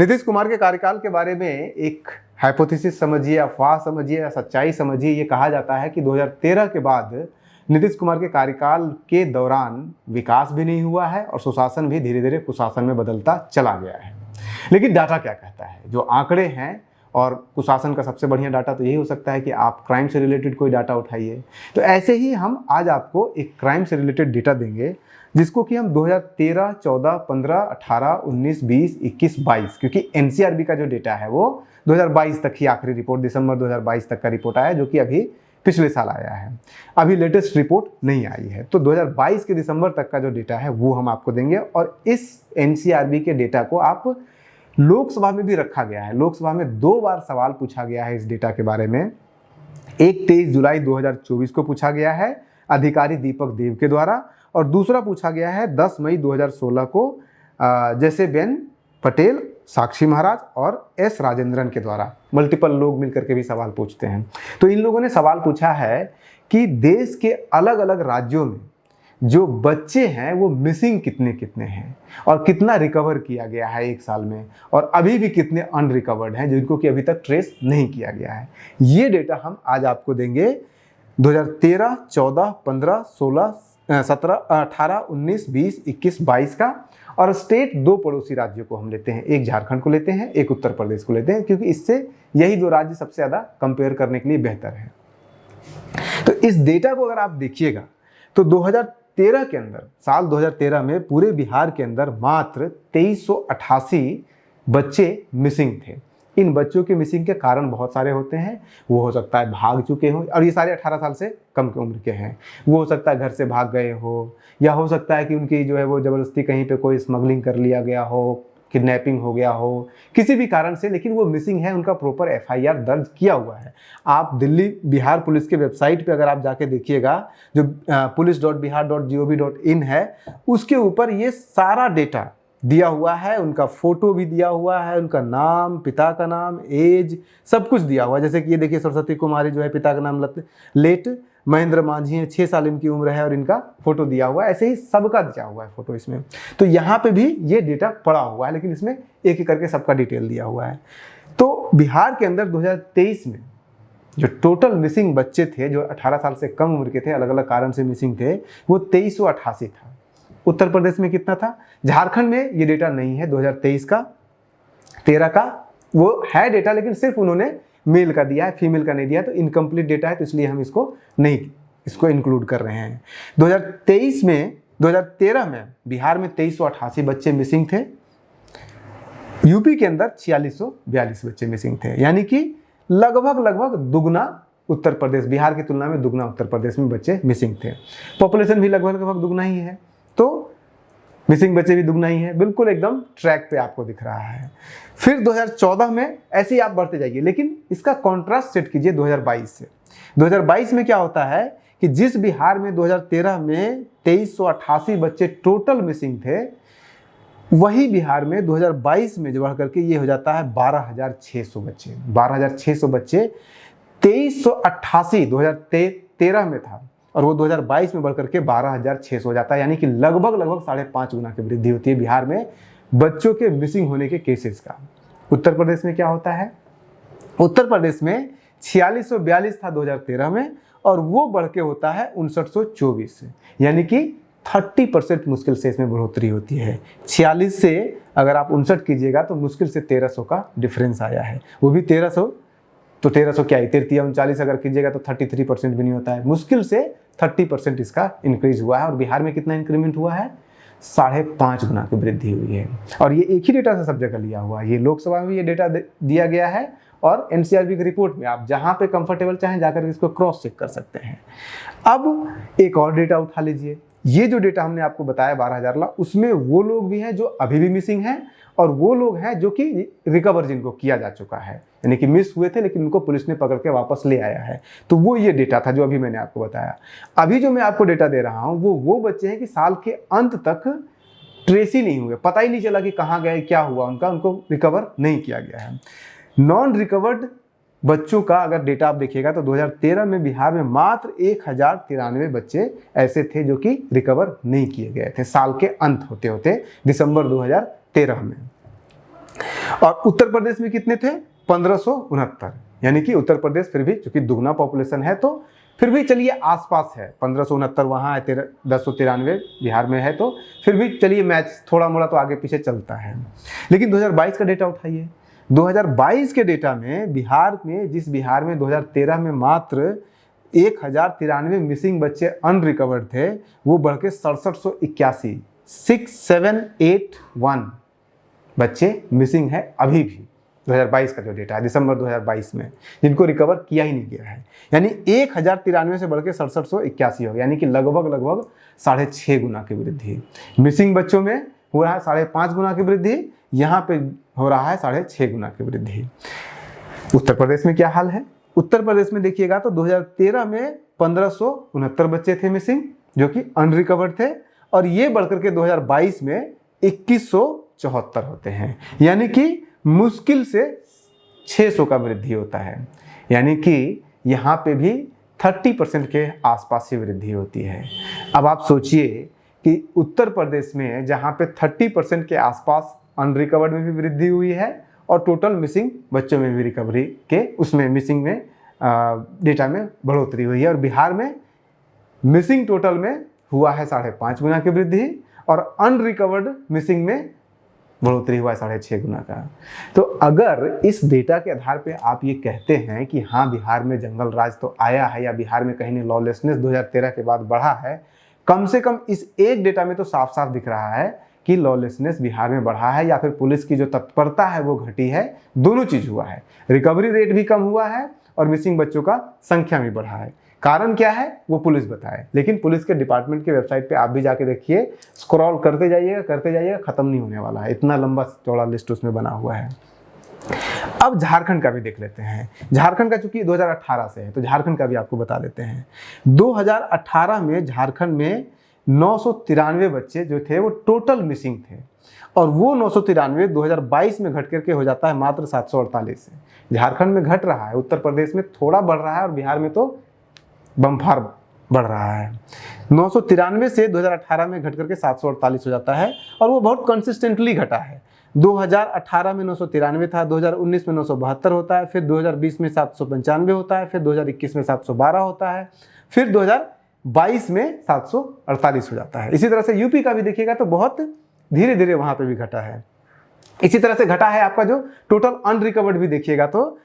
नीतीश कुमार के कार्यकाल के बारे में एक हाइपोथेसिस समझिए, अफवाह समझिए या सच्चाई समझिए, ये कहा जाता है कि 2013 के बाद नीतीश कुमार के कार्यकाल के दौरान विकास भी नहीं हुआ है और सुशासन भी धीरे धीरे कुशासन में बदलता चला गया है। लेकिन डाटा क्या कहता है, जो आंकड़े हैं, और कुशासन का सबसे बढ़िया डाटा तो यही हो सकता है कि आप क्राइम से रिलेटेड कोई डाटा उठाइए। तो ऐसे ही हम आज आपको एक क्राइम से रिलेटेड डेटा देंगे जिसको कि हम 2013, 14, 15, 18, 19, 20, 21, 22, क्योंकि एनसीआरबी का जो डेटा है वो 2022 तक ही, आखिरी रिपोर्ट दिसंबर 2022 तक का रिपोर्ट आया, जो कि अभी पिछले साल आया है। अभी लेटेस्ट रिपोर्ट नहीं आई है। तो 2022 के दिसंबर तक का जो डेटा है वो हम आपको देंगे। और इस एनसीआरबी के डेटा को आप लोकसभा में भी रखा गया है। लोकसभा में 2 बार सवाल पूछा गया है इस डेटा के बारे में। एक 23 जुलाई 2024 को पूछा गया है अधिकारी दीपक देव के द्वारा, और दूसरा पूछा गया है 10 मई 2016 को जैसे बेन पटेल, साक्षी महाराज और एस राजेंद्रन के द्वारा। मल्टीपल लोग मिलकर के भी सवाल पूछते हैं। तो इन लोगों ने सवाल पूछा है कि देश के अलग अलग राज्यों में जो बच्चे हैं वो मिसिंग कितने कितने हैं और कितना रिकवर किया गया है 1 साल में, और अभी भी कितने अनरिकवर्ड हैं जिनको कि अभी तक ट्रेस नहीं किया गया है। ये डेटा हम आज आपको देंगे 2013, 14, 15, 16, 17, 18, 19, 20, 21, 22 का। और स्टेट 2 पड़ोसी राज्यों को हम लेते हैं, एक झारखंड को लेते हैं, एक उत्तर प्रदेश को लेते हैं, क्योंकि इससे यही 2 राज्य सबसे ज़्यादा कंपेयर करने के लिए बेहतर है। तो इस डेटा को अगर आप देखिएगा तो 2013 के अंदर, साल 2013 में पूरे बिहार के अंदर मात्र 2388 बच्चे मिसिंग थे। इन बच्चों के मिसिंग के कारण बहुत सारे होते हैं। वो हो सकता है भाग चुके हों, और ये सारे 18 साल से कम की उम्र के हैं। वो हो सकता है घर से भाग गए हो, या हो सकता है कि उनकी जो है वो ज़बरदस्ती कहीं पे कोई स्मगलिंग कर लिया गया हो, किडनैपिंग हो गया हो, किसी भी कारण से, लेकिन वो मिसिंग है, उनका प्रॉपर एफआईआर दर्ज किया हुआ है। आप दिल्ली बिहार पुलिस के वेबसाइट पे अगर आप जाके देखिएगा, जो police.bihar.gov.in है, उसके ऊपर ये सारा डेटा दिया हुआ है, उनका फोटो भी दिया हुआ है, उनका नाम, पिता का नाम, एज, सब कुछ दिया हुआ है। जैसे कि ये देखिए, सरस्वती कुमारी जो है, पिता का नाम लेट महेंद्र मांझी है, 6 साल इनकी उम्र है, और इनका फोटो दिया हुआ है। ऐसे ही सबका दिया हुआ है फोटो इसमें। तो यहाँ पे भी ये डेटा पड़ा हुआ है, लेकिन इसमें एक एक करके सबका डिटेल दिया हुआ है। तो बिहार के अंदर 2023 में जो टोटल मिसिंग बच्चे थे, जो 18 साल से कम उम्र के थे, अलग अलग कारण से मिसिंग थे, वो 2388 था। उत्तर प्रदेश में कितना था? झारखंड में ये डेटा नहीं है 2023 का, 13 का वो है डेटा, लेकिन सिर्फ उन्होंने मेल का दिया है, फीमेल का नहीं दिया। तो इनकम्प्लीट डेटा है, तो इसलिए हम इसको इंक्लूड कर रहे हैं। 2013 में बिहार में 2388 बच्चे मिसिंग थे। यूपी के अंदर 4642 बच्चे मिसिंग थे, यानी कि लगभग दुगना उत्तर प्रदेश, बिहार की तुलना में दुगना उत्तर प्रदेश में बच्चे मिसिंग थे। पॉपुलेशन भी लगभग दुगना ही है, तो मिसिंग बच्चे भी दुगना ही है। बिल्कुल एकदम ट्रैक पे आपको दिख रहा है। फिर 2014 में ऐसे ही आप बढ़ते जाइए, लेकिन इसका कॉन्ट्रास्ट सेट कीजिए 2022 से। 2022 में क्या होता है कि जिस बिहार में 2013 में 2388 बच्चे टोटल मिसिंग थे, वही बिहार में 2022 में जो बढ़ करके ये हो जाता है 12600 बच्चे। 12600 बच्चे 2388 2013 में था, और वो 2022 में बढ़कर के 12600 हो जाता है, यानी कि लगभग 5.5 गुना की वृद्धि होती है बिहार में बच्चों के मिसिंग होने के केसेस का। उत्तर प्रदेश में क्या होता है? उत्तर प्रदेश में 4642 था 2013 में, और वो बढ़ के होता है 5924, यानी कि 30% मुश्किल से इसमें बढ़ोतरी होती है। 46 से अगर आप 59 कीजिएगा तो मुश्किल से 1300 का डिफरेंस आया है। वो भी 1300, तो 1300 क्या है, 43 अगर कीजिएगा तो 33% भी नहीं होता है। मुश्किल से 30% इसका इंक्रीज हुआ है। और बिहार में कितना इंक्रीमेंट हुआ है? 5.5 गुना की वृद्धि हुई है। और ये एक ही डेटा से सब जगह लिया हुआ है। ये लोकसभा में भी ये डेटा दिया गया है, और एनसीआरबी की रिपोर्ट में आप जहां पे कंफर्टेबल चाहें जाकर इसको क्रॉस चेक कर सकते हैं। अब एक और डेटा उठा लीजिए। ये जो डेटा हमने आपको बताया 12,000 लाख, उसमें वो लोग भी हैं जो अभी भी मिसिंग हैं, और वो लोग हैं जो कि रिकवर जिनको किया जा चुका है, यानी कि मिस हुए थे लेकिन उनको पुलिस ने पकड़ के वापस ले आया है। तो वो ये डेटा था जो अभी मैंने आपको बताया। अभी जो मैं आपको डेटा दे रहा हूँ वो बच्चे हैं कि साल के अंत तक ट्रेस ही नहीं हुए, पता ही नहीं चला कि कहाँ गए, क्या हुआ उनको रिकवर नहीं किया गया है। नॉन रिकवर्ड बच्चों का अगर डेटा आप देखिएगा तो 2013 में बिहार में मात्र 1093 बच्चे ऐसे थे जो कि रिकवर नहीं किए गए थे साल के अंत होते होते दिसंबर 2013 में। और उत्तर प्रदेश में कितने थे? 1569, यानी कि उत्तर प्रदेश फिर भी चूंकि दुगना पॉपुलेशन है तो फिर भी चलिए आसपास है। 1569 वहाँ है, 1093 बिहार में है, तो फिर भी चलिए मैच थोड़ा मोड़ा तो आगे पीछे चलता है। लेकिन 2022 का डेटा उठाइए। 2022 के डेटा में बिहार में, जिस बिहार में 2013 में मात्र 1093 मिसिंग बच्चे अनरिकवर्ड थे, वो बढ़ के 6781 6781 बच्चे मिसिंग है अभी भी। 2022 का जो डेटा है दिसंबर 2022 में, जिनको रिकवर किया ही नहीं गया है, यानी 1093 से बढ़ के 6781 हो गया, यानी कि लगभग 6.5 गुना की वृद्धि। मिसिंग बच्चों में हो रहा है 5.5 गुना की वृद्धि, यहाँ पे हो रहा है 6.5 गुना की वृद्धि। उत्तर प्रदेश में क्या हाल है? उत्तर प्रदेश में देखिएगा तो 2013 में 1569 बच्चे थे मिसिंग जो कि अनरिकवर्ड थे, और ये बढ़कर के 2022 में 2174 होते हैं, यानी कि मुश्किल से 600 का वृद्धि होता है। यानी कि यहाँ पे भी 30% के आसपास ही वृद्धि होती है। अब आप सोचिए कि उत्तर प्रदेश में जहाँ पे 30% के आसपास अनरिकवर्ड में भी वृद्धि हुई है और टोटल मिसिंग बच्चों में भी रिकवरी के उसमें मिसिंग में डेटा में बढ़ोतरी हुई है, और बिहार में मिसिंग टोटल में हुआ है 5.5 गुना की वृद्धि और अनरिकवर्ड मिसिंग में बढ़ोतरी हुआ है 6.5 गुना का। तो अगर इस डेटा के आधार पे आप ये कहते हैं कि हाँ बिहार में जंगल राज तो आया है या बिहार में कहीं लॉलेसनेस 2013 के बाद बढ़ा है, कम से कम इस एक डेटा में तो साफ साफ दिख रहा है कि लॉलेसनेस बिहार में बढ़ा है या फिर पुलिस की जो तत्परता है वो घटी है। दोनों चीज हुआ है, रिकवरी रेट भी कम हुआ है और मिसिंग बच्चों का संख्या भी बढ़ा है। कारण क्या है वो पुलिस बताए, लेकिन पुलिस के डिपार्टमेंट की वेबसाइट पे आप भी जाके देखिए, स्क्रॉल करते जाइएगा, खत्म नहीं होने वाला है, इतना लंबा चौड़ा लिस्ट उसमें बना हुआ है। अब झारखंड का भी देख लेते हैं। झारखंड का चूंकि 2018 से है तो झारखंड का भी आपको बता देते हैं। 2018 में झारखंड में 993 बच्चे जो थे वो टोटल मिसिंग थे, और वो 993 2022 में घट करके हो जाता है मात्र 748 से। झारखंड में घट रहा है, उत्तर प्रदेश में थोड़ा बढ़ रहा है और बिहार में तो बम्फार बढ़ रहा है। 993 से 2018 में घट करके 748 हो जाता है, और वो बहुत कंसिस्टेंटली घटा है। 2018 में 993 था, 2019 में 972 होता है, फिर 2020 में 795 होता है, फिर 2021 में 712 होता है, फिर 2022 में 748 हो जाता है। इसी तरह से यूपी का भी देखिएगा तो बहुत धीरे धीरे वहाँ पे भी घटा है। इसी तरह से घटा है आपका जो टोटल अनरिकवर्ड भी देखिएगा तो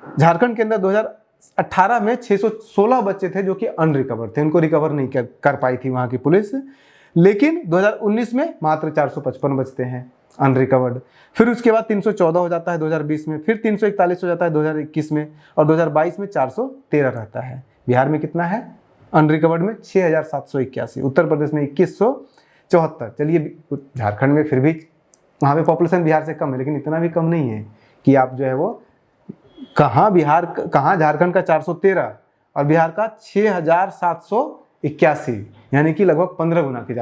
झारखंड के अंदर 2018 में 616 बच्चे थे जो कि अनरिकवर्ड थे, उनको रिकवर नहीं कर पाई थी वहाँ की पुलिस। लेकिन 2019 में मात्र 455 बचते हैं अनरिकवर्ड, फिर उसके बाद 314 हो जाता है 2020 में, फिर 341 हो जाता है 2021 में, और 2022 में 413 रहता है। बिहार में कितना है अनरिकवर्ड में? 6781। उत्तर प्रदेश में 2174। चलिए झारखंड में फिर भी वहाँ पे पॉपुलेशन बिहार से कम है, लेकिन इतना भी कम नहीं है कि आप जो है वो कहाँ झारखंड का 413 और बिहार का 6781, यानी कि लगभग 15 गुना की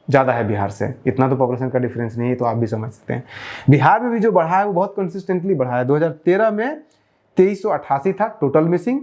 ज़्यादा है बिहार से। इतना तो पॉपुलेशन का डिफरेंस नहीं है, तो आप भी समझ सकते हैं। बिहार में भी जो बढ़ा है वो बहुत कंसिस्टेंटली बढ़ा है। 2013 में 2388 था टोटल मिसिंग,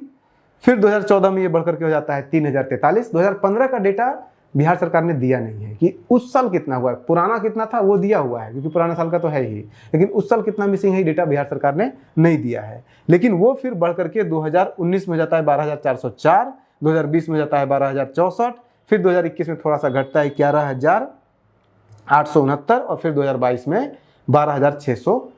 फिर 2014 में ये बढ़कर के हो जाता है 3043। 2015 का डेटा बिहार सरकार ने दिया नहीं है कि उस साल कितना हुआ है, पुराना कितना था वो दिया हुआ है क्योंकि पुराना साल का तो है ही, लेकिन उस साल कितना मिसिंग है डेटा बिहार सरकार ने नहीं दिया है। लेकिन वो फिर बढ़ करके 2019 में जाता है 12404, 2020 में जाता है 12064, फिर 2021 में थोड़ा सा घटता है 11869, और फिर 2022 में 12600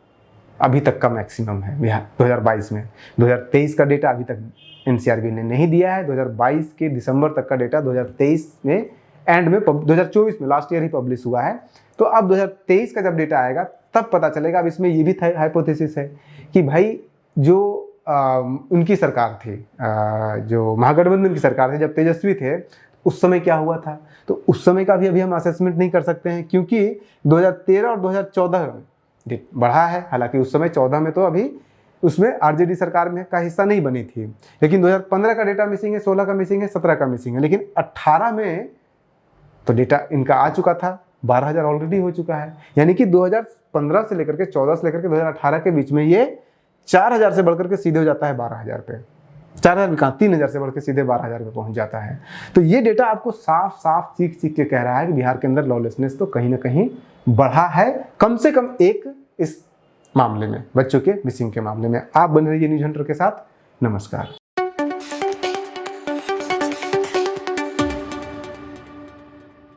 अभी तक का मैक्सिमम है बिहार 2022 में। 2023 का डेटा अभी तक एनसीआरबी ने नहीं दिया है। 2022 के दिसंबर तक का डेटा 2023 में एंड में 2024 में लास्ट ईयर ही पब्लिश हुआ है। तो अब 2023 का जब डेटा आएगा तब पता चलेगा। अब इसमें ये भी हाइपोथेसिस है कि भाई जो उनकी सरकार थी, जो महागठबंधन की सरकार थी, जब तेजस्वी थे उस समय क्या हुआ था, तो उस समय का भी अभी हम असेसमेंट नहीं कर सकते हैं क्योंकि 2013 और 2014 बढ़ा है। हालांकि उस समय 14 में तो अभी उसमें आरजेडी सरकार में का हिस्सा नहीं बनी थी, लेकिन 2015 का डेटा मिसिंग है, 16 का मिसिंग है, 17 का मिसिंग है, लेकिन 18 में तो डेटा इनका आ चुका था, 12,000 ऑलरेडी हो चुका है। यानी कि 2015 से लेकर के 14 से लेकर के 2018 के बीच में ये 4000 से बढ़कर के सीधे हो जाता है 12,000 पे, 4000 भी कहाँ, 3000 से बढ़ के सीधे 12,000 पे पहुंच जाता है। तो ये डेटा आपको साफ साफ चीख के कह रहा है कि बिहार के अंदर लॉलेसनेस तो कहीं ना कहीं बढ़ा है। कम से कम एक इस मामले में, बच्चों के मिसिंग के मामले में। आप बने रहिए न्यूज़ हंटर के साथ। नमस्कार।